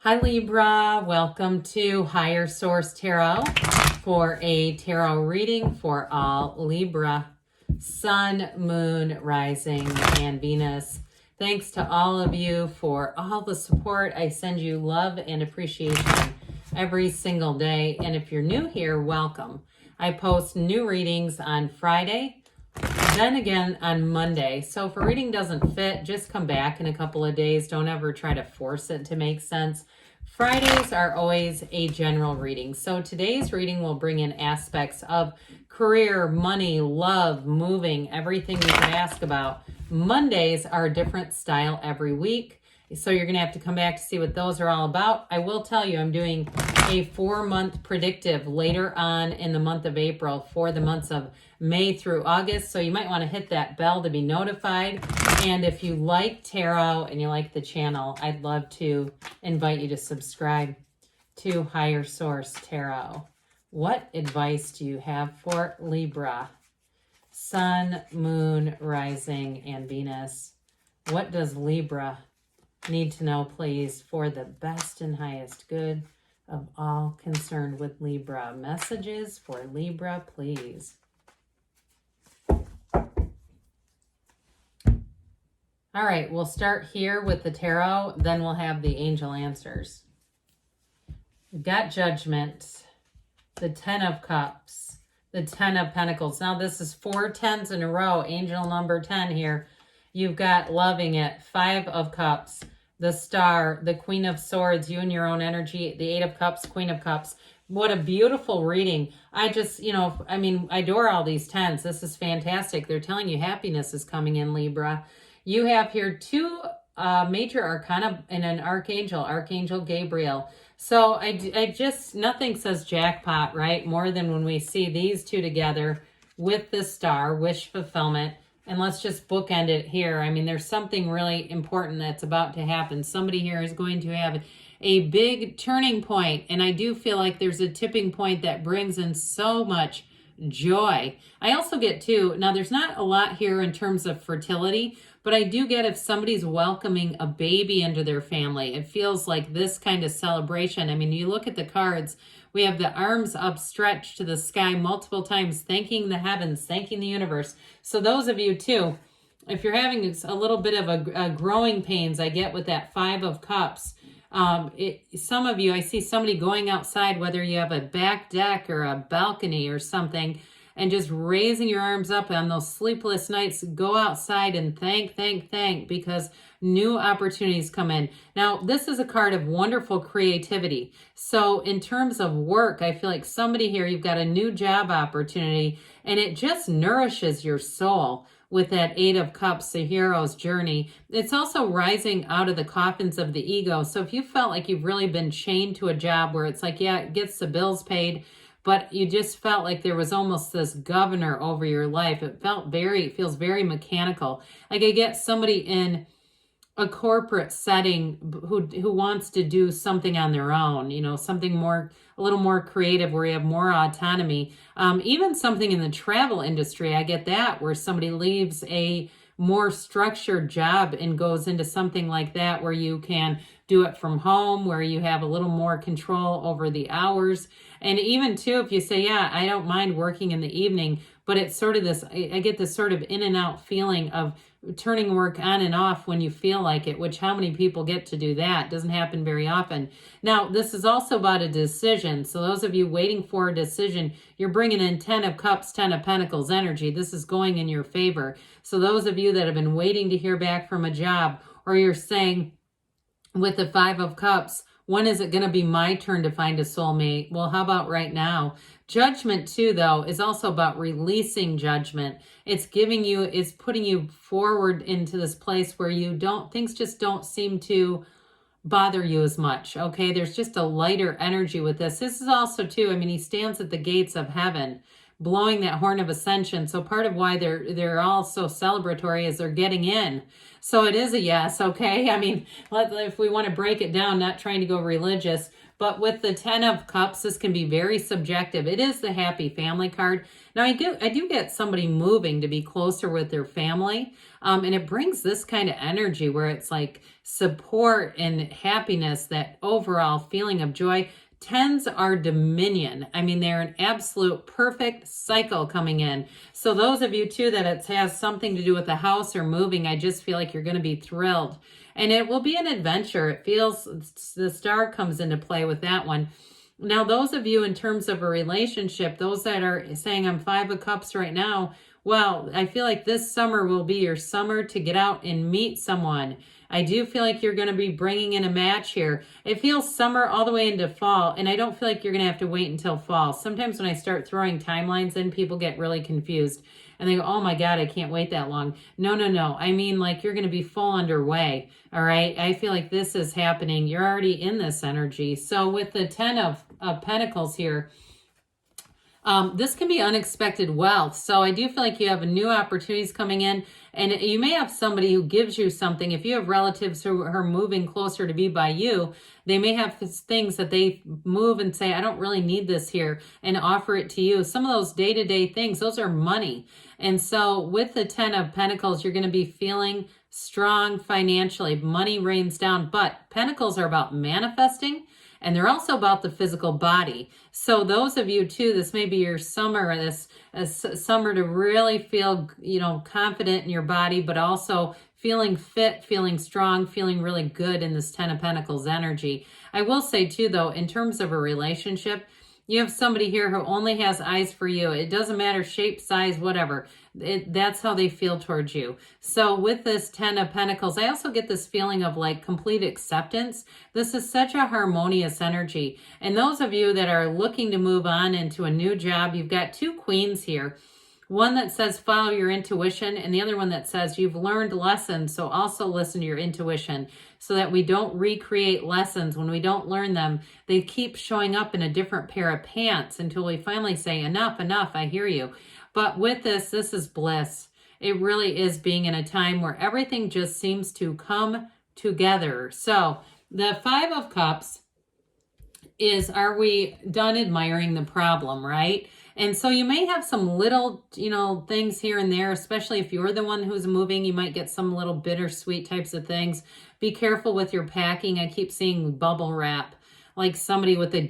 Hi Libra, welcome to Higher Source Tarot for a tarot reading for all Libra, Sun, Moon, Rising, and Venus. Thanks to all of you for all the support. I send you love and appreciation every single day. And if you're new here, welcome. I post new readings on Friday, then again on Monday. So if a reading doesn't fit, just come back in a couple of days. Don't ever try to force it to make sense. Fridays are always a general reading. So today's reading will bring in aspects of career, money, love, moving, everything you could ask about. Mondays are a different style every week. So you're going to have to come back to see what those are all about. I will tell you, I'm doing a 4-month predictive later on in the month of April for the months of May through August. So you might want to hit that bell to be notified. And if you like tarot and you like the channel, I'd love to invite you to subscribe to Higher Source Tarot. What advice do you have for Libra? Sun, Moon, Rising, and Venus. What does Libra need to know, please, for the best and highest good of all concerned with Libra? Messages for Libra, please. All right, we'll start here with the tarot, then we'll have the angel answers. We've got Judgment, the 10 of Cups, the 10 of Pentacles. Now this is 4 10s in a row, angel number 10 here. You've got Loving It, 5 of Cups, the Star, the Queen of Swords, you and your own energy, the 8 of Cups, Queen of Cups. What a beautiful reading. I just, I adore all these 10s. This is fantastic. They're telling you happiness is coming in, Libra. You have here 2 major arcana and an archangel, Archangel Gabriel. So I just, nothing says jackpot, right? More than when we see these two together with the Star, wish fulfillment. And let's just bookend it here. I mean, there's something really important that's about to happen. Somebody here is going to have a big turning point. And I do feel like there's a tipping point that brings in so much joy. I also get too, now there's not a lot here in terms of fertility, but I do get if somebody's welcoming a baby into their family, it feels like this kind of celebration. I mean, you look at the cards, we have the arms upstretched to the sky multiple times, thanking the heavens, thanking the universe. So those of you too, if you're having a little bit of a growing pains, I get with that 5 of Cups. Some of you, I see somebody going outside, whether you have a back deck or a balcony or something, and just raising your arms up on those sleepless nights. Go outside and thank, because new opportunities come in. Now, this is a card of wonderful creativity. So in terms of work, I feel like somebody here, you've got a new job opportunity, and it just nourishes your soul with that 8 of Cups, the hero's journey. It's also rising out of the coffins of the ego. So if you felt like you've really been chained to a job where it's like, yeah, it gets the bills paid, but you just felt like there was almost this governor over your life. It feels very mechanical. Like I get somebody in a corporate setting who wants to do something on their own, something more, a little more creative where you have more autonomy. Even something in the travel industry, I get that, where somebody leaves a more structured job and goes into something like that where you can do it from home, where you have a little more control over the hours. And even too, if you say, yeah, I don't mind working in the evening, but it's sort of this, I get this sort of in and out feeling of turning work on and off when you feel like it, which how many people get to do that? Doesn't happen very often. Now, this is also about a decision. So those of you waiting for a decision, you're bringing in 10 of Cups, 10 of Pentacles energy. This is going in your favor. So those of you that have been waiting to hear back from a job, or you're saying with the 5 of Cups, when is it going to be my turn to find a soulmate? Well, how about right now? Judgment too, though, is also about releasing judgment. It's putting you forward into this place where things just don't seem to bother you as much. Okay. There's just a lighter energy with this. This is also too, he stands at the gates of heaven, blowing that horn of ascension. So part of why they're all so celebratory is they're getting in. So it is a yes, okay? I mean, if we want to break it down, not trying to go religious, but with the 10 of Cups, this can be very subjective. It is the happy family card. Now, I do get somebody moving to be closer with their family, and it brings this kind of energy where it's like support and happiness, that overall feeling of joy. 10s are dominion. I mean, they're an absolute perfect cycle coming in. So those of you too that it has something to do with the house or moving, I just feel like you're going to be thrilled. And it will be an adventure. It feels, the star comes into play with that one. Now, those of you in terms of a relationship, those that are saying I'm 5 of Cups right now, well, I feel like this summer will be your summer to get out and meet someone. I do feel like you're going to be bringing in a match here. It feels summer all the way into fall, and I don't feel like you're going to have to wait until fall. Sometimes when I start throwing timelines in, people get really confused. And they go, oh my God, I can't wait that long. No, no, no. I mean, like, you're going to be full underway. All right. I feel like this is happening. You're already in this energy. So with the 10 of Pentacles here, this can be unexpected wealth. So I do feel like you have new opportunities coming in, and you may have somebody who gives you something. If you have relatives who are moving closer to be by you, they may have things that they move and say, I don't really need this here, and offer it to you. Some of those day-to-day things, those are money. And so with the 10 of Pentacles, you're going to be feeling strong financially. Money rains down, but Pentacles are about manifesting, and they're also about the physical body. So those of you too, this may be your summer, this summer to really feel, confident in your body, but also feeling fit, feeling strong, feeling really good in this 10 of Pentacles energy. I will say too, though, in terms of a relationship, you have somebody here who only has eyes for you. It doesn't matter shape, size, whatever. That's how they feel towards you. So with this 10 of Pentacles, I also get this feeling of like complete acceptance. This is such a harmonious energy. And those of you that are looking to move on into a new job, you've got 2 queens here. One that says follow your intuition, and the other one that says you've learned lessons, so also listen to your intuition, so that we don't recreate lessons. When we don't learn them, they keep showing up in a different pair of pants until we finally say, enough, enough, I hear you. But with this is bliss. It really is being in a time where everything just seems to come together. So the 5 of Cups is, are we done admiring the problem, right? And so you may have some little, things here and there, especially if you're the one who's moving, you might get some little bittersweet types of things. Be careful with your packing. I keep seeing bubble wrap, like somebody with a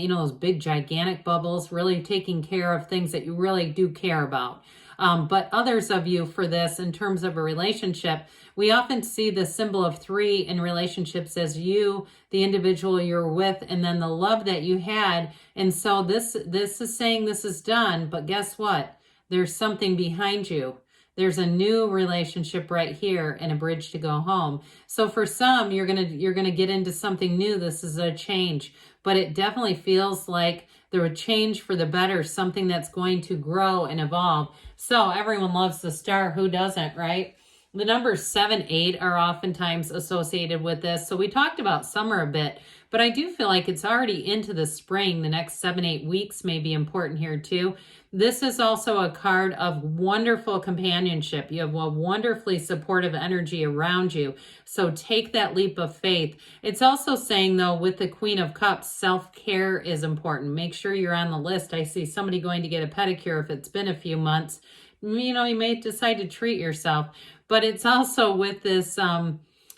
those big gigantic bubbles, really taking care of things that you really do care about. But others of you for this, in terms of a relationship, we often see the symbol of 3 in relationships as you, the individual you're with, and then the love that you had. And so this is saying this is done, but guess what? There's something behind you. There's a new relationship right here and a bridge to go home. So for some, you're gonna get into something new. This is a change, but it definitely feels like there a change for the better, something that's going to grow and evolve. So everyone loves the star. Who doesn't, right? The numbers 7, 8 are oftentimes associated with this. So we talked about summer a bit, but I do feel like it's already into the spring. The next 7, 8 weeks may be important here too. This is also a card of wonderful companionship. You have a wonderfully supportive energy around you. So take that leap of faith. It's also saying, though, with the Queen of Cups, self-care is important. Make sure you're on the list. I see somebody going to get a pedicure if it's been a few months. You may decide to treat yourself. But it's also with this,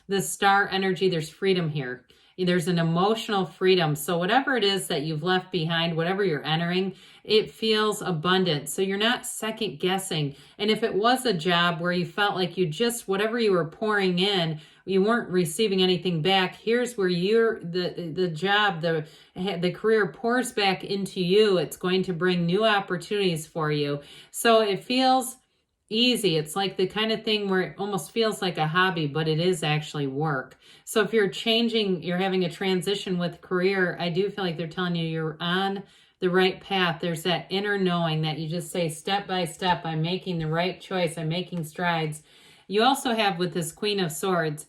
this star energy, there's freedom here. There's an emotional freedom. So whatever it is that you've left behind, whatever you're entering, it feels abundant. So you're not second guessing. And if it was a job where you felt like you just, whatever you were pouring in, you weren't receiving anything back, here's where the job, the career pours back into you. It's going to bring new opportunities for you. So it feels easy. It's like the kind of thing where it almost feels like a hobby, but it is actually work. So if you're having a transition with career, I do feel like they're telling you you're on the right path. There's that inner knowing that you just say step by step, I'm making the right choice. I'm making strides. You also have with this Queen of Swords,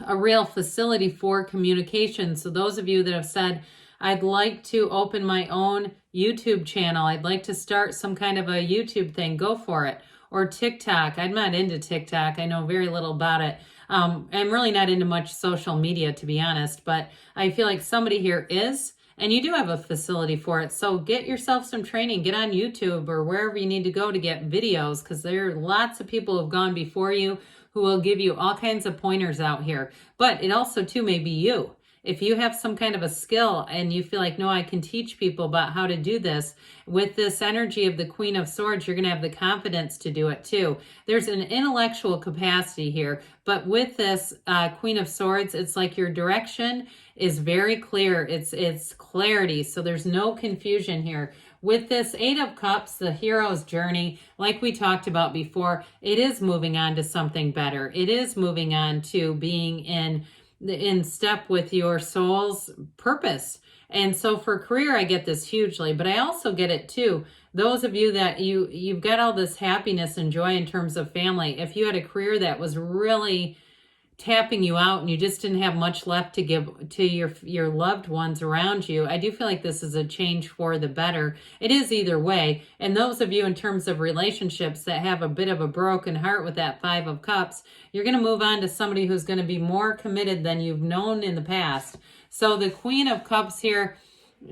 a real facility for communication. So those of you that have said, I'd like to open my own YouTube channel. I'd like to start some kind of a YouTube thing. Go for it. Or TikTok. I'm not into TikTok. I know very little about it. I'm really not into much social media, to be honest, but I feel like somebody here is, and you do have a facility for it. So get yourself some training. Get on YouTube or wherever you need to go to get videos, because there are lots of people who have gone before you who will give you all kinds of pointers out here. But it also, too, may be you. If you have some kind of a skill and you feel like, no, I can teach people about how to do this, with this energy of the Queen of Swords, you're going to have the confidence to do it too. There's an intellectual capacity here, but with this Queen of Swords, it's like your direction is very clear. It's clarity, so there's no confusion here. With this Eight of Cups, the hero's journey, like we talked about before, it is moving on to something better. It is moving on to being in step with your soul's purpose. And so for career, I get this hugely, but I also get it too. Those of you that you've got all this happiness and joy in terms of family. If you had a career that was really tapping you out and you just didn't have much left to give to your loved ones around you, I do feel like this is a change for the better. It is either way. And those of you in terms of relationships that have a bit of a broken heart with that Five of Cups, you're going to move on to somebody who's going to be more committed than you've known in the past. So the Queen of Cups here,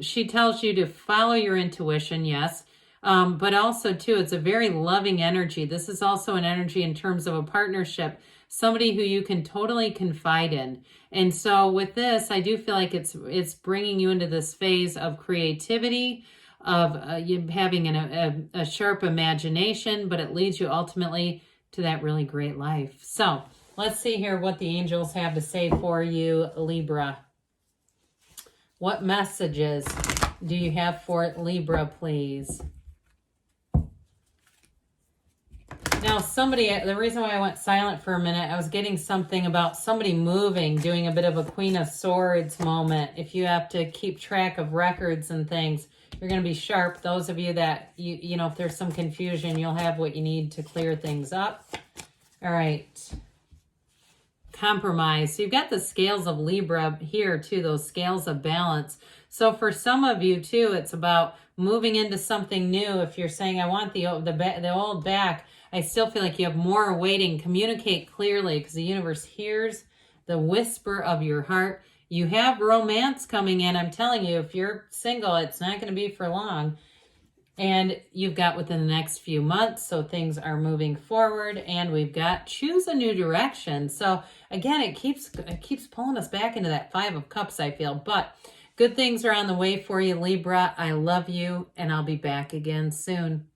she tells you to follow your intuition, yes. But also too, it's a very loving energy. This is also an energy in terms of a partnership, somebody who you can totally confide in. And so with this, I do feel like it's bringing you into this phase of creativity, of you having a sharp imagination, but it leads you ultimately to that really great life. So let's see here what the angels have to say for you, Libra. What messages do you have for Libra, please? Now, the reason why I went silent for a minute, I was getting something about somebody moving, doing a bit of a Queen of Swords moment. If you have to keep track of records and things, you're going to be sharp. Those of you that, you know, if there's some confusion, you'll have what you need to clear things up. All right. Compromise. So you've got the scales of Libra here too, those scales of balance. So for some of you too, it's about moving into something new. If you're saying, I want the old back, I still feel like you have more waiting. Communicate clearly, because the universe hears the whisper of your heart. You have romance coming in. I'm telling you, if you're single, it's not going to be for long. And you've got within the next few months, so things are moving forward. And we've got choose a new direction. So again, it keeps pulling us back into that Five of Cups, I feel. But good things are on the way for you, Libra. I love you, and I'll be back again soon.